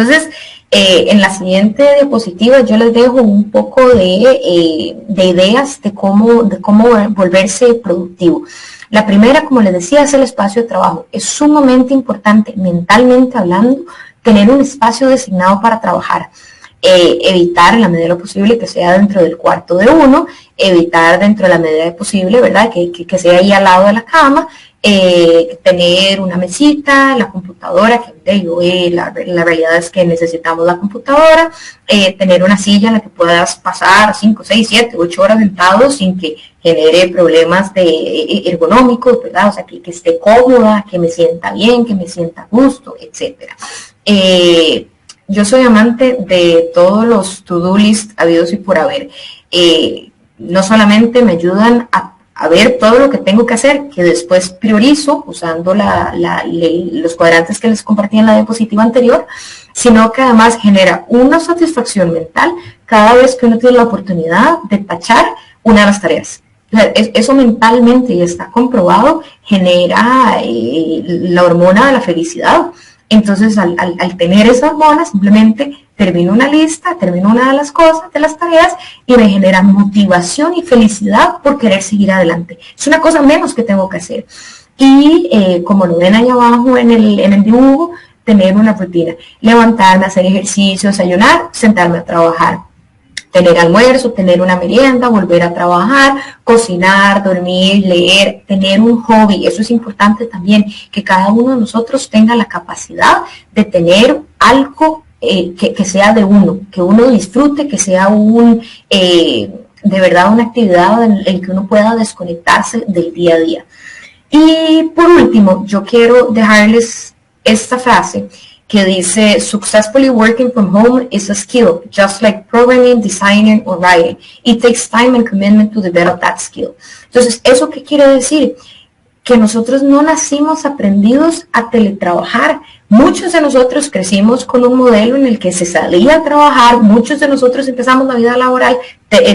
Entonces, en la siguiente diapositiva yo les dejo un poco de ideas de cómo volverse productivo. La primera, como les decía, es el espacio de trabajo. Es sumamente importante, mentalmente hablando, tener un espacio designado para trabajar. Evitar en la medida de lo posible que sea dentro del cuarto de uno, evitar dentro de la medida de posible, ¿verdad? Que sea ahí al lado de la cama, tener una mesita, la computadora, que la realidad es que necesitamos la computadora, tener una silla en la que puedas pasar 5, 6, 7, 8 horas sentado sin que genere problemas ergonómicos, ¿verdad? O sea, que esté cómoda, que me sienta bien, que me sienta a gusto, etcétera. Yo soy amante de todos los to-do list habidos y por haber. No solamente me ayudan a ver todo lo que tengo que hacer, que después priorizo usando los cuadrantes que les compartí en la diapositiva anterior, sino que además genera una satisfacción mental cada vez que uno tiene la oportunidad de tachar una de las tareas. Eso mentalmente, y está comprobado, genera la hormona de la felicidad. Entonces, al tener esa hormona, simplemente termino una lista, termino una de las cosas, de las tareas, y me genera motivación y felicidad por querer seguir adelante. Es una cosa menos que tengo que hacer. Y como lo ven ahí abajo en el dibujo, tener una rutina. Levantarme, hacer ejercicio, desayunar, sentarme a trabajar. Tener almuerzo, tener una merienda, volver a trabajar, cocinar, dormir, leer, tener un hobby. Eso es importante también, que cada uno de nosotros tenga la capacidad de tener algo que sea de uno, que uno disfrute, que sea de verdad una actividad en la que uno pueda desconectarse del día a día. Y por último, yo quiero dejarles esta frase que dice: successfully working from home is a skill, just like programming, designing, or writing. It takes time and commitment to develop that skill. Entonces, ¿eso qué quiere decir? Que nosotros no nacimos aprendidos a teletrabajar. Muchos de nosotros crecimos con un modelo en el que se salía a trabajar, muchos de nosotros empezamos la vida laboral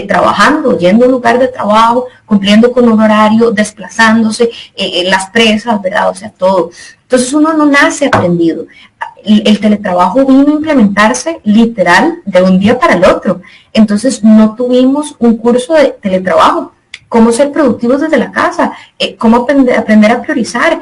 trabajando, yendo a un lugar de trabajo, cumpliendo con un horario, desplazándose, las presas, ¿verdad? O sea, todo. Entonces uno no nace aprendido. El teletrabajo vino a implementar,se literal de un día para el otro. Entonces no tuvimos un curso de teletrabajo. Cómo ser productivos desde la casa, cómo aprender a priorizar,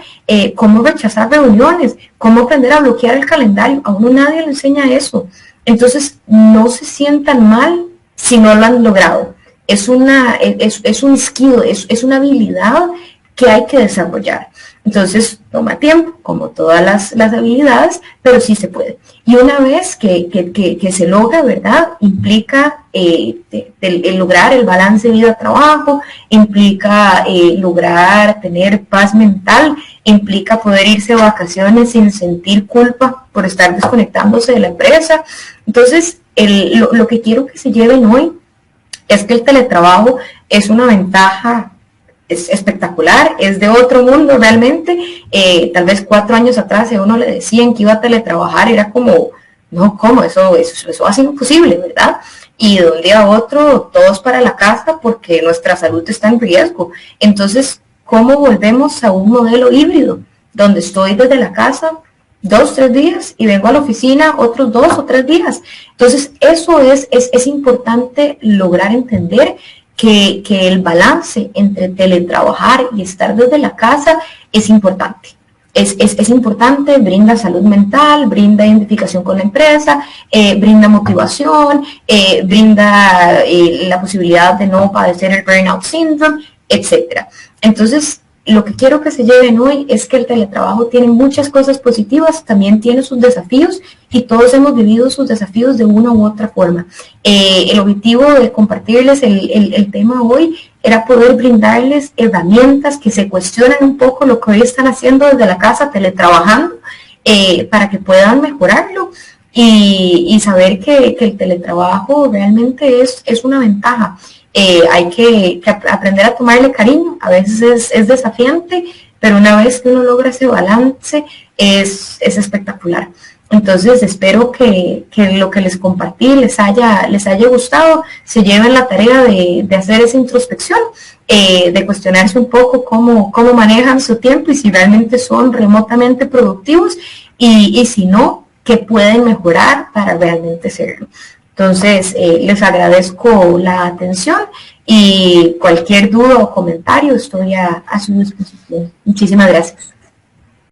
cómo rechazar reuniones, cómo aprender a bloquear el calendario. A uno nadie le enseña eso. Entonces no se sientan mal si no lo han logrado. Es un skill, es una habilidad que hay que desarrollar. Entonces toma tiempo, como todas las habilidades, pero sí se puede. Y una vez que se logra, ¿verdad? Implica el lograr el balance vida-trabajo, implica lograr tener paz mental, implica poder irse de vacaciones sin sentir culpa por estar desconectándose de la empresa. Entonces, lo que quiero que se lleven hoy es que el teletrabajo es una ventaja, es espectacular, es de otro mundo realmente. Tal vez 4 años atrás, si a uno le decían que iba a teletrabajar, era como, no, ¿cómo? Eso va a ser imposible, ¿verdad? Y de un día a otro, todos para la casa porque nuestra salud está en riesgo. Entonces, ¿cómo volvemos a un modelo híbrido? Donde estoy desde la casa 2, 3 días y vengo a la oficina otros 2 o 3 días. Entonces, eso es importante lograr entender que el balance entre teletrabajar y estar desde la casa es importante. Es importante, brinda salud mental, brinda identificación con la empresa, brinda motivación, brinda la posibilidad de no padecer el burnout syndrome, etc. Entonces, lo que quiero que se lleven hoy es que el teletrabajo tiene muchas cosas positivas, también tiene sus desafíos y todos hemos vivido sus desafíos de una u otra forma. El objetivo de compartirles el tema hoy era poder brindarles herramientas que se cuestionen un poco lo que hoy están haciendo desde la casa, teletrabajando, para que puedan mejorarlo y saber que el teletrabajo realmente es una ventaja. Hay que aprender a tomarle cariño, a veces es desafiante, pero una vez que uno logra ese balance es espectacular. Entonces espero que lo que les compartí les haya gustado, se lleven la tarea de hacer esa introspección, de cuestionarse un poco cómo manejan su tiempo y si realmente son remotamente productivos y si no, que pueden mejorar para realmente serlo. Entonces, les agradezco la atención y cualquier duda o comentario estoy a su disposición. Muchísimas gracias.